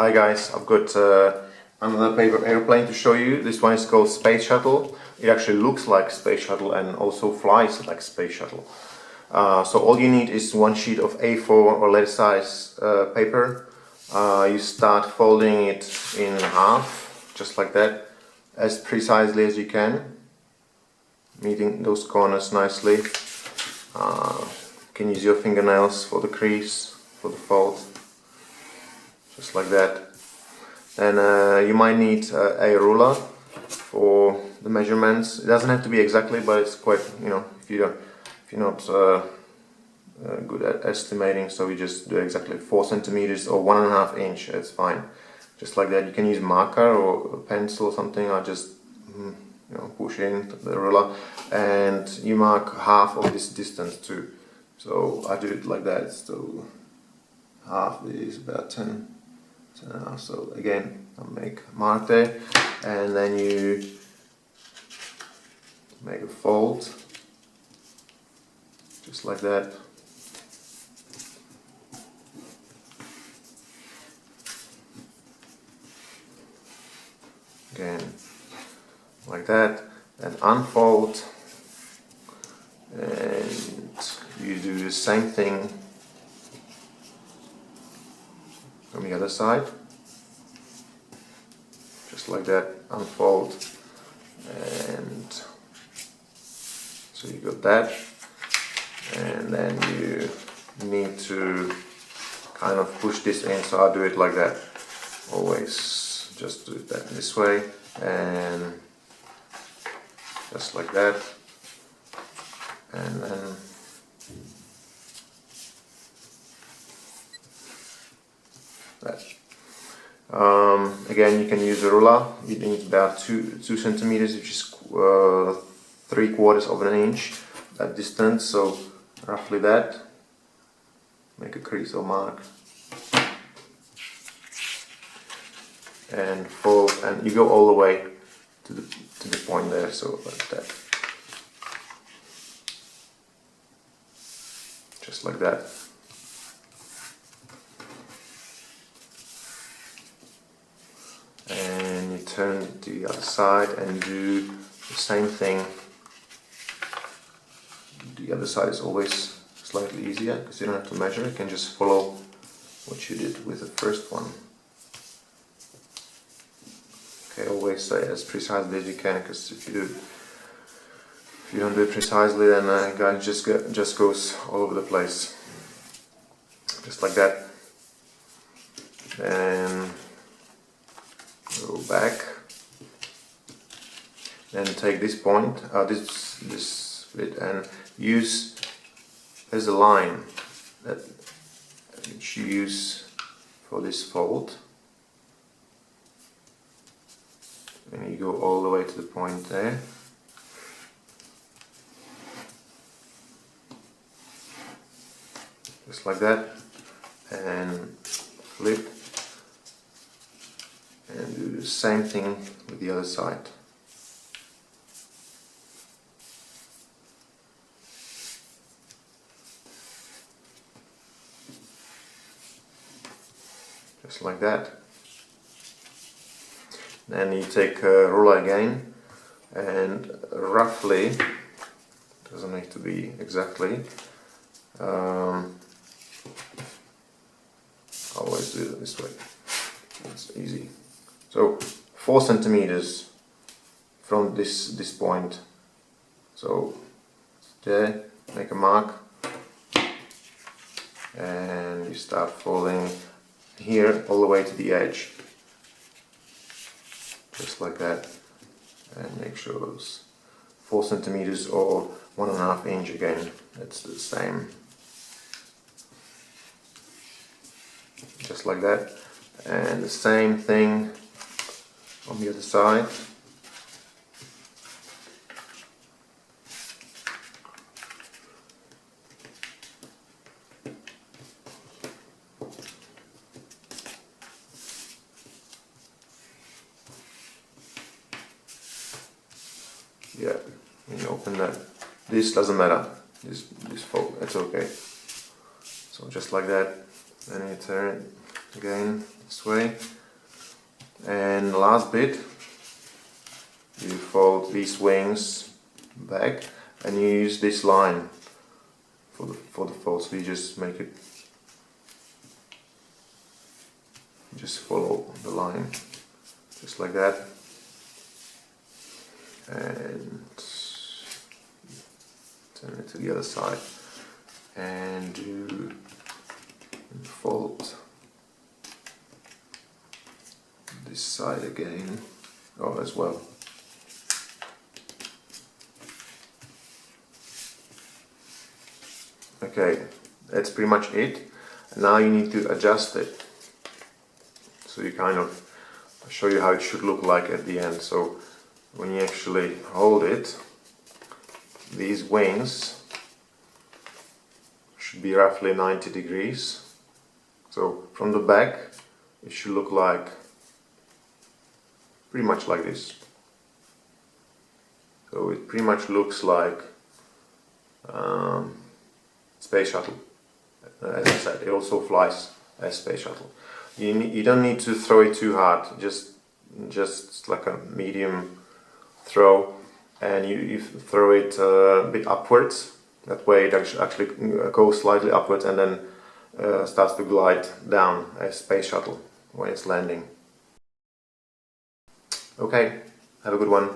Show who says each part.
Speaker 1: Hi guys, I've got another paper airplane to show you. This one is called Space Shuttle. It actually looks like Space Shuttle and also flies like Space Shuttle. So all you need is one sheet of A4 or letter size paper. You start folding it in half, just like that, as precisely as you can, meeting those corners nicely. You can use your fingernails for the crease, for the fold, just like that. Then you might need a ruler for the measurements. It doesn't have to be exactly, but it's quite, if you're not good at estimating, so you just do exactly 4 centimeters or 1.5 inch. It's fine, just like that. You can use marker or a pencil or something. I just push in the ruler and you mark half of this distance too. So I do it like that. So half is about 10. So again, I'll make a mark there, and then you make a fold, just like that. Again, like that, then unfold, and you do the same thing from the other side, just like that, unfold, and so you got that, and then you need to kind of push this in, so I do it like that, always just do that this way, and just like that, and then that. Again, you can use a ruler. You need about 2 centimeters, which is 3/4 of an inch, that distance, so roughly that. Make a crease or mark, and fold, and you go all the way to the point there, so like that, just like that. And you turn to the other side and do the same thing. The other side is always slightly easier because you don't have to measure, you can just follow what you did with the first one. Okay, always say as precisely as you can, because if you don't do it precisely, then the guy just goes all over the place. Just like that. Then go back, then take this point, this bit, and use as a line that which you use for this fold, and you go all the way to the point there. Just like that, and flip. And do the same thing with the other side. Just like that. Then you take a ruler again, and roughly, doesn't need to be exactly, always do it this way. It's easy. So 4 centimeters from this point. So there, make a mark, and you start folding here all the way to the edge, just like that, and make sure those 4 centimeters or 1.5 inch again. That's the same, just like that, and the same thing on the other side. Yeah, when you open that, this doesn't matter, this fold, it's okay. So just like that, then you turn it again this way, and the last bit you fold these wings back and you use this line for the fold, so you just make it, just follow the line just like that, and turn it to the other side and do fold this side again, as well. Okay, that's pretty much it. Now you need to adjust it, so you kind of show you how it should look like at the end. So when you actually hold it, these wings should be roughly 90 degrees. So from the back it should look like pretty much like this. So it pretty much looks like Space Shuttle. As I said, it also flies as Space Shuttle. You don't need to throw it too hard, just like a medium throw, and you throw it a bit upwards. That way it actually goes slightly upwards and then starts to glide down as Space Shuttle when it's landing. Okay, have a good one.